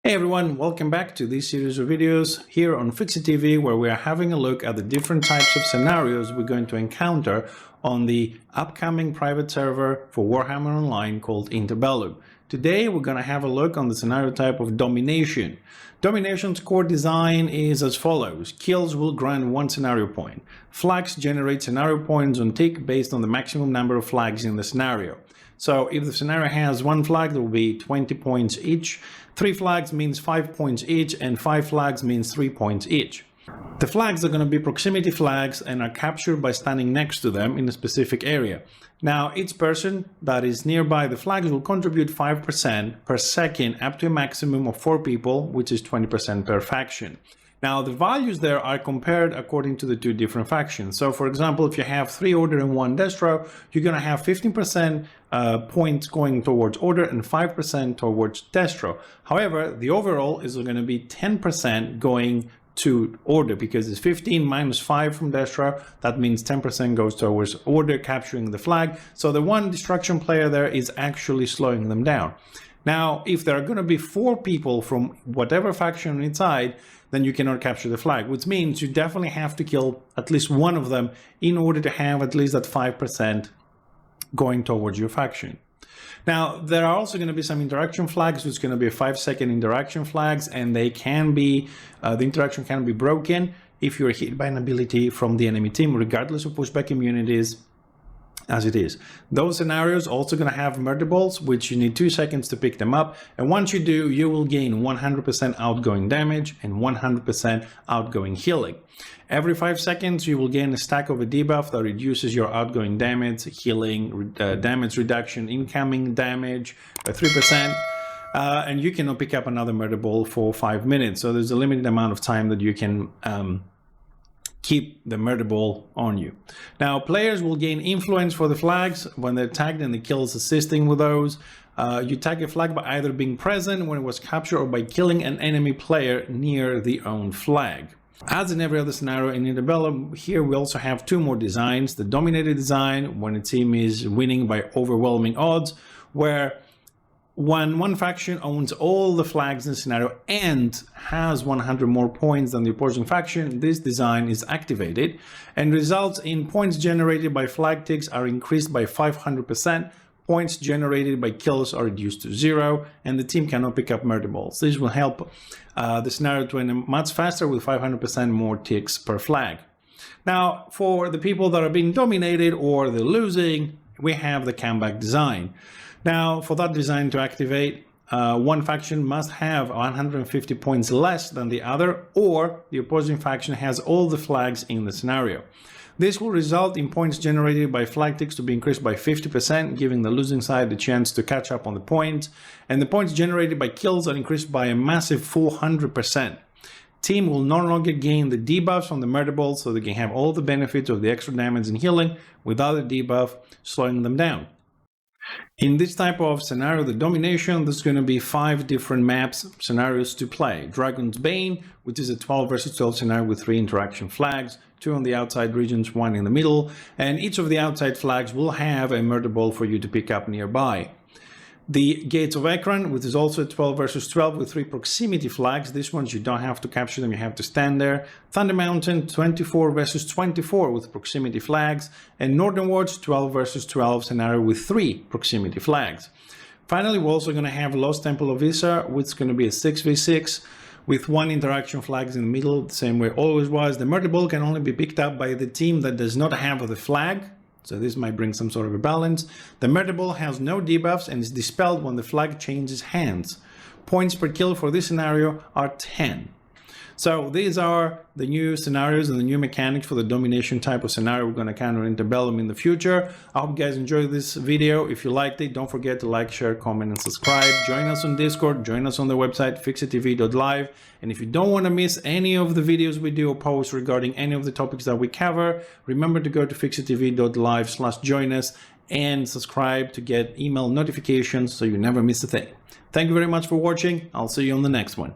Hey everyone, welcome back to this series of videos here on Fixit TV, where we are having a look at the different types of scenarios we're going to encounter on the upcoming private server for Warhammer Online called Interbellum. Today we're going to have a look on the scenario type of Domination. Domination's core design is as follows. Kills will grant 1 scenario point. Flags generate scenario points on tick based on the maximum number of flags in the scenario. So if the scenario has 1 flag, there will be 20 points each. 3 flags means 5 points each, and 5 flags means 3 points each. The flags are going to be proximity flags and are captured by standing next to them in a specific area. Now, each person that is nearby the flags will contribute 5% per second up to a maximum of 4 people, which is 20% per faction. Now, the values there are compared according to the 2 different factions. So, for example, if you have 3 Order and 1 Destro, you're going to have 15% points going towards Order and 5% towards Destro. However, the overall is going to be 10% going to Order, because it's 15 minus 5 from Destro. That means 10% goes towards Order, capturing the flag. So the 1 destruction player there is actually slowing them down. Now, if there are going to be 4 people from whatever faction on its side, then you cannot capture the flag, which means you definitely have to kill at least one of them in order to have at least that 5% going towards your faction. Now, there are also going to be some interaction flags, which is going to be 5-second interaction flags, and they can be, the interaction can be broken if you're hit by an ability from the enemy team, regardless of pushback immunities as it is. Those scenarios also going to have murder balls, which you need 2 seconds to pick them up, and once you do, you will gain 100% outgoing damage and 100% outgoing healing. Every 5 seconds you will gain a stack of a debuff that reduces your outgoing damage, healing, damage reduction, incoming damage by 3%, and you cannot pick up another murder ball for 5 minutes. So there's a limited amount of time that you can keep the murder ball on you. Now, players will gain influence for the flags when they're tagged, and the kills assisting with those. You tag a flag by either being present when it was captured or by killing an enemy player near the owned flag. As in every other scenario in Interbellum, here we also have 2 more designs. The dominated design, when a team is winning by overwhelming odds, where when one faction owns all the flags in the scenario and has 100 more points than the opposing faction, this design is activated and results in points generated by flag ticks are increased by 500%, points generated by kills are reduced to 0, and the team cannot pick up murder balls. This will help the scenario to end much faster with 500% more ticks per flag. Now, for the people that are being dominated or they're losing, we have the comeback design. Now, for that design to activate, one faction must have 150 points less than the other, or the opposing faction has all the flags in the scenario. This will result in points generated by flag ticks to be increased by 50%, giving the losing side the chance to catch up on the points, and the points generated by kills are increased by a massive 400%. Team will no longer gain the debuffs from the murder balls, so they can have all the benefits of the extra damage and healing without a debuff slowing them down. In this type of scenario, the Domination, there's going to be 5 different scenarios to play. Dragon's Bane, which is a 12 versus 12 scenario with 3 interaction flags, 2 on the outside regions, 1 in the middle, and each of the outside flags will have a murder ball for you to pick up nearby. The Gates of Ekron, which is also 12 versus 12 with 3 proximity flags. These ones you don't have to capture them, you have to stand there. Thunder Mountain, 24 versus 24 with proximity flags. And Northern Wards, 12 versus 12 scenario with 3 proximity flags. Finally, we're also going to have Lost Temple of Issa, which is going to be a 6v6 with 1 interaction flags in the middle, the same way it always was. The murder ball can only be picked up by the team that does not have the flag. So this might bring some sort of a balance. The murder ball has no debuffs and is dispelled when the flag changes hands. Points per kill for this scenario are 10. So these are the new scenarios and the new mechanics for the Domination type of scenario we're going to encounter in Interbellum in the future. I hope you guys enjoyed this video. If you liked it, don't forget to like, share, comment, and subscribe. Join us on Discord. Join us on the website fixitv.live. And if you don't want to miss any of the videos we do or post regarding any of the topics that we cover, remember to go to fixitv.live/join us and subscribe to get email notifications so you never miss a thing. Thank you very much for watching. I'll see you on the next one.